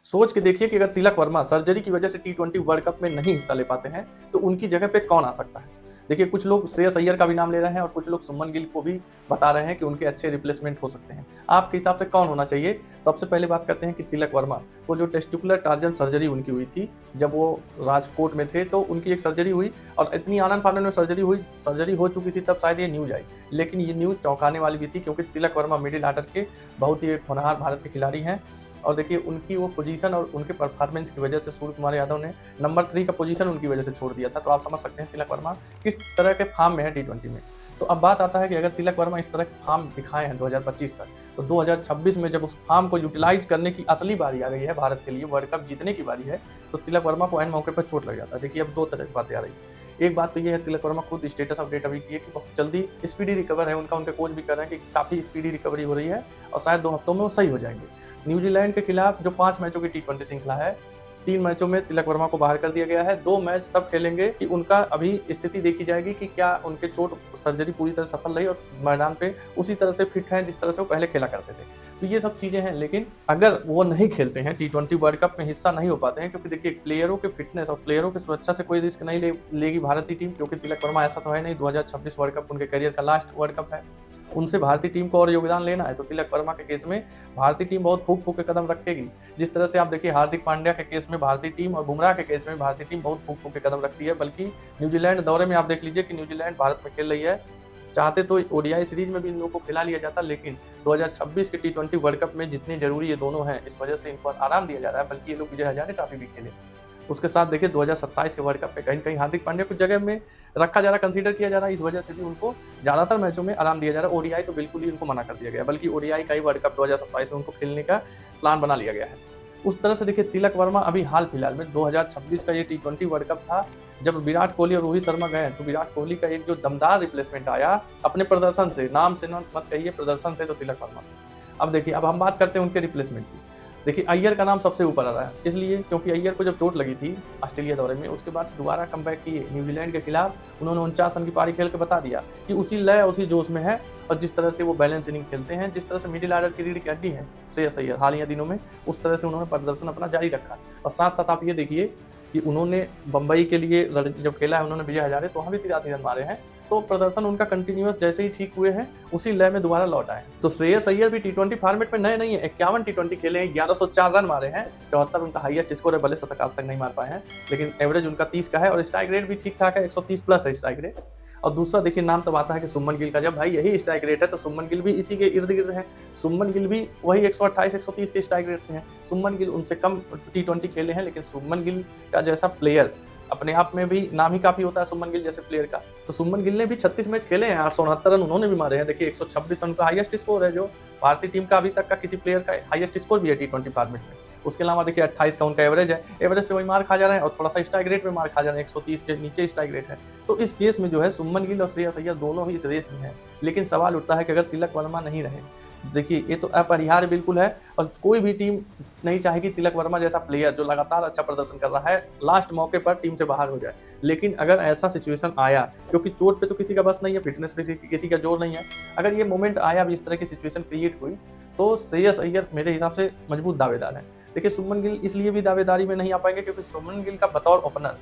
सोच के देखिए कि अगर तिलक वर्मा सर्जरी की वजह से टी20 वर्ल्ड कप में नहीं हिस्सा ले पाते हैं तो उनकी जगह पे कौन आ सकता है। देखिए कुछ लोग श्रेयस अय्यर का भी नाम ले रहे हैं और कुछ लोग सुमन गिल को भी बता रहे हैं कि उनके अच्छे रिप्लेसमेंट हो सकते हैं। आपके हिसाब से कौन होना चाहिए? सबसे पहले बात करते हैं कि तिलक वर्मा को जो टेस्टिकुलर टार्जन सर्जरी उनकी हुई थी जब वो राजकोट में थे, तो उनकी एक सर्जरी हुई और इतनी आनंद फानन में सर्जरी हो चुकी थी तब शायद ये न्यूज आई। लेकिन ये न्यूज चौंकाने वाली भी थी क्योंकि तिलक वर्मा मिडिल आर्डर के बहुत ही एक होनहार भारत के खिलाड़ी हैं और देखिए उनकी वो पोजीशन और उनके परफॉर्मेंस की वजह से सूर्य कुमार यादव ने नंबर 3 का पोजीशन उनकी वजह से छोड़ दिया था। तो आप समझ सकते हैं तिलक वर्मा किस तरह के फॉर्म में है टी20 में। तो अब बात आता है कि अगर तिलक वर्मा इस तरह के फॉर्म दिखाए हैं 2025 तक, तो 2026 में जब उस फॉर्म को यूटिलाइज करने की असली बारी आ गई है, भारत के लिए वर्ल्ड कप जीतने की बारी है, तो तिलक वर्मा को ऐन मौके पर चोट लग जाता है। देखिए अब दो तरह की बातें आ रही है। एक बात तो ये है तिलक वर्मा खुद स्टेटस अपडेट अभी किए कि बहुत जल्दी स्पीडी रिकवर है उनका, उनके कोच भी कर रहे हैं कि काफ़ी स्पीडी रिकवरी हो रही है और शायद 2 हफ्तों में वो सही हो जाएंगे। न्यूजीलैंड के खिलाफ जो 5 मैचों की टी20 श्रृंखला है, 3 मैचों में तिलक वर्मा को बाहर कर दिया गया है। 2 मैच तब खेलेंगे कि उनका अभी स्थिति देखी जाएगी कि क्या उनके चोट सर्जरी पूरी तरह सफल रही और मैदान पे उसी तरह से फिट हैं जिस तरह से वो पहले खेला करते थे। तो ये सब चीज़ें हैं, लेकिन अगर वो नहीं खेलते हैं टी20 वर्ल्ड कप में हिस्सा नहीं हो पाते हैं, क्योंकि देखिए प्लेयरों के फिटनेस और प्लेयरों की सुरक्षा से कोई रिस्क नहीं लेगी भारतीय टीम, क्योंकि तिलक वर्मा ऐसा तो है नहीं, 2026 वर्ल्ड कप उनके करियर का लास्ट वर्ल्ड कप है। उनसे भारतीय टीम को और योगदान लेना है, तो तिलक वर्मा के केस में भारतीय टीम बहुत फूक फूक के कदम रखेगी। जिस तरह से आप देखिए हार्दिक पांड्या के केस में भारतीय टीम और बुमराह के केस में भारतीय टीम बहुत फूक फूक के कदम रखती है। बल्कि न्यूजीलैंड दौरे में आप देख लीजिए कि न्यूजीलैंड भारत में खेल रही है, चाहते तो ओडीआई सीरीज में भी इन लोगों को खिला लिया जाता, लेकिन 2026 के टी20 वर्ल्ड कप में जितनी जरूरी ये दोनों हैं, इस वजह से इन पर आराम दिया जा रहा है। बल्कि ये लोग विजय हजारे ट्रॉफी भी खेले। उसके साथ देखिए 2027 के वर्ल्ड कप में कहीं कहीं हार्दिक पांड्या को जगह में रखा जा रहा, कंसीडर किया जा रहा है, इस वजह से भी उनको ज़्यादातर मैचों में आराम दिया जा रहा है। ओडीआई तो बिल्कुल ही उनको मना कर दिया गया, बल्कि ओडीआई का ही वर्ल्ड कप 2027 में उनको खेलने का प्लान बना लिया गया है। उस तरह से देखिए तिलक वर्मा अभी हाल फिलहाल में 2026 का ये टी20 वर्ल्ड कप था, जब विराट कोहली और रोहित शर्मा गए तो विराट कोहली का एक जो दमदार रिप्लेसमेंट आया अपने प्रदर्शन से, नाम से ना मत कहिए, प्रदर्शन से, तो तिलक वर्मा। अब देखिए अब हम बात करते हैं उनके रिप्लेसमेंट की। देखिए अय्यर का नाम सबसे ऊपर आ रहा है, इसलिए क्योंकि अय्यर को जब चोट लगी थी ऑस्ट्रेलिया दौरे में, उसके बाद से दोबारा कमबैक किए न्यूजीलैंड के खिलाफ, उन्होंने 49 रन की पारी खेल के बता दिया कि उसी लय उसी जोश में है और जिस तरह से वो बैलेंस इनिंग खेलते हैं, जिस तरह से मिडिल ऑर्डर की रीढ़ की हड्डी है श्रेयस अय्यर हालिया दिनों में, उस तरह से उन्होंने प्रदर्शन अपना जारी रखा। और साथ साथ आप ये देखिए कि उन्होंने बम्बई के लिए जब खेला है उन्होंने विजय हजारे, तो वहाँ भी 83 रन मारे हैं। तो प्रदर्शन उनका कंटिन्यूअस जैसे ही ठीक हुए हैं उसी लय में दोबारा लौट आए। तो श्रेयस अय्यर भी टी20 फॉर्मेट में नए नहीं है, 51 टी20 खेले हैं, 1104 रन मारे हैं, 74 उनका हाईएस्ट स्कोर है, भले शतक आज तक नहीं मार पाए हैं, लेकिन एवरेज उनका 30 का है और स्ट्राइक रेट भी ठीक ठाक है, 130 प्लस है स्ट्राइक रेट। और दूसरा देखिए नाम तब आता है कि सुमन गिल का, जब भाई यही स्ट्राइक रेट है तो सुमन गिल भी इसी के इर्द गिर्द है। सुमन गिल भी वही 128 130 के स्ट्राइक रेट से हैं। सुमन गिल उनसे कम टी20 खेले हैं, लेकिन सुमन गिल का जैसा प्लेयर अपने आप में भी नाम ही काफी होता है सुमन गिल जैसे प्लेयर का। तो सुमन गिल ने भी 36 मैच खेले हैं, 869 रन उन्होंने भी मारे हैं। देखिए 126 रन का हाईएस्ट स्कोर है, जो भारतीय टीम का अभी तक का किसी प्लेयर का हाईएस्ट स्कोर भी है टी20 फॉर्मेट में। उसके अलावा देखिए 28 का उनका एवरेज है, एवरेज से वही मार खा जा रहे हैं और थोड़ा सा स्ट्राइक रेट में मार खा जा रहे हैं, 130 के नीचे स्ट्राइक रेट है। तो इस केस में जो है सुमन गिल और श्रेयस अय्यर दोनों ही इस रेस में हैं। लेकिन सवाल उठता है कि अगर तिलक वर्मा नहीं रहे, देखिए ये तो अपरिहार्य बिल्कुल है और कोई भी टीम नहीं चाहेगी तिलक वर्मा जैसा प्लेयर जो लगातार अच्छा प्रदर्शन कर रहा है लास्ट मौके पर टीम से बाहर हो जाए। लेकिन अगर ऐसा सिचुएशन आया, क्योंकि चोट पे तो किसी का बस नहीं है, फिटनेस पे किसी का जोर नहीं है, अगर ये मोमेंट आया भी, इस तरह की सिचुएशन क्रिएट हुई, तो श्रेयस अय्यर मेरे हिसाब से मजबूत दावेदार है। देखिए सुमन गिल इसलिए भी दावेदारी में नहीं आ पाएंगे क्योंकि सुमन गिल का बतौर ओपनर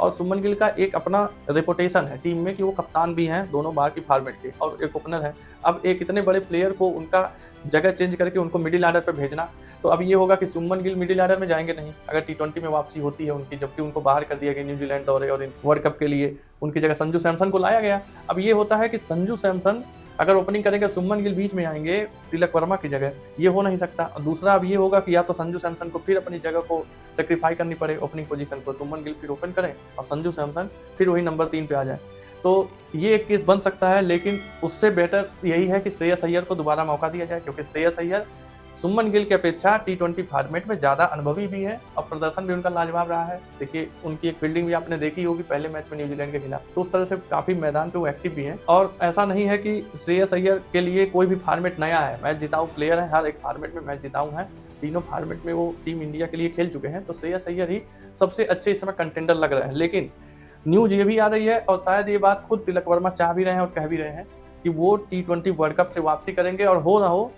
और सुमन गिल का एक अपना रेपुटेशन है टीम में कि वो कप्तान भी हैं दोनों बार की फॉर्मेट के और एक ओपनर है। अब एक इतने बड़े प्लेयर को उनका जगह चेंज करके उनको मिडिल ऑर्डर पे भेजना, तो अब ये होगा कि सुमन गिल मिडिल ऑर्डर में जाएंगे नहीं अगर टी20 में वापसी होती है उनकी, जबकि उनको बाहर कर दिया गया न्यूजीलैंड दौरे और वर्ल्ड कप के लिए उनकी जगह संजू सैमसन को लाया गया। अब ये होता है कि संजू सैमसन अगर ओपनिंग करेंगे, सुमन गिल बीच में आएंगे तिलक वर्मा की जगह, ये हो नहीं सकता। और दूसरा अब ये होगा कि या तो संजू सैमसन को फिर अपनी जगह को सेक्रीफाई करनी पड़े ओपनिंग पोजीशन को, सुमन गिल फिर ओपन करें और संजू सैमसन फिर वही नंबर 3 पे आ जाए। तो ये एक केस बन सकता है, लेकिन उससे बेटर यही है कि श्रेयस अय्यर को दोबारा मौका दिया जाए, क्योंकि श्रेयस अय्यर सुमन गिल की अपेक्षा टी20 फॉर्मेट में ज़्यादा अनुभवी भी है और प्रदर्शन भी उनका लाजवाब रहा है। देखिए उनकी एक फील्डिंग भी आपने देखी होगी पहले मैच में न्यूजीलैंड के खिलाफ, तो उस तरह से काफ़ी मैदान पे वो एक्टिव भी हैं। और ऐसा नहीं है कि श्रेयस अय्यर के लिए कोई भी फॉर्मेट नया है, मैच जिताऊ प्लेयर है, हर एक फॉर्मेट में मैच जिताऊ है, तीनों फॉर्मेट में वो टीम इंडिया के लिए खेल चुके हैं। तो श्रेयस अय्यर ही सबसे अच्छे इस समय कंटेंडर लग रहे हैं। लेकिन न्यूज ये भी आ रही है और शायद ये बात खुद तिलक वर्मा चाह भी रहे हैं और कह भी रहे हैं कि वो टी20 वर्ल्ड कप से वापसी करेंगे और हो ना हो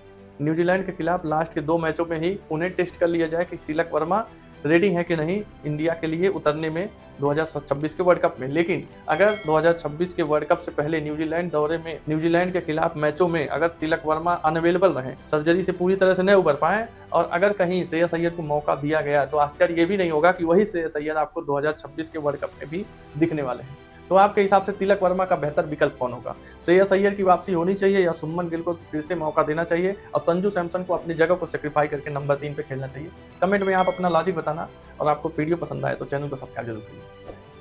न्यूजीलैंड के खिलाफ लास्ट के 2 मैचों में ही उन्हें टेस्ट कर लिया जाए कि तिलक वर्मा रेडी है कि नहीं इंडिया के लिए उतरने में 2026 के वर्ल्ड कप में। लेकिन अगर 2026 के वर्ल्ड कप से पहले न्यूजीलैंड दौरे में न्यूजीलैंड के खिलाफ मैचों में अगर तिलक वर्मा अनअवेलेबल रहे, सर्जरी से पूरी तरह से नहीं उबर पाए, और अगर कहीं श्रेयस अय्यर को मौका दिया गया, तो आश्चर्य ये भी नहीं होगा कि वही श्रेयस अय्यर आपको 2026 के वर्ल्ड कप में भी दिखने वाले हैं। तो आपके हिसाब से तिलक वर्मा का बेहतर विकल्प कौन होगा? श्रेयस अय्यर की वापसी होनी चाहिए या सुमन गिल को फिर से मौका देना चाहिए और संजू सैमसन को अपनी जगह को सेक्रीफाई करके नंबर 3 पे खेलना चाहिए? कमेंट में आप अपना लॉजिक बताना, और आपको वीडियो पसंद आए तो चैनल को सब्सक्राइब जरूर कीजिए।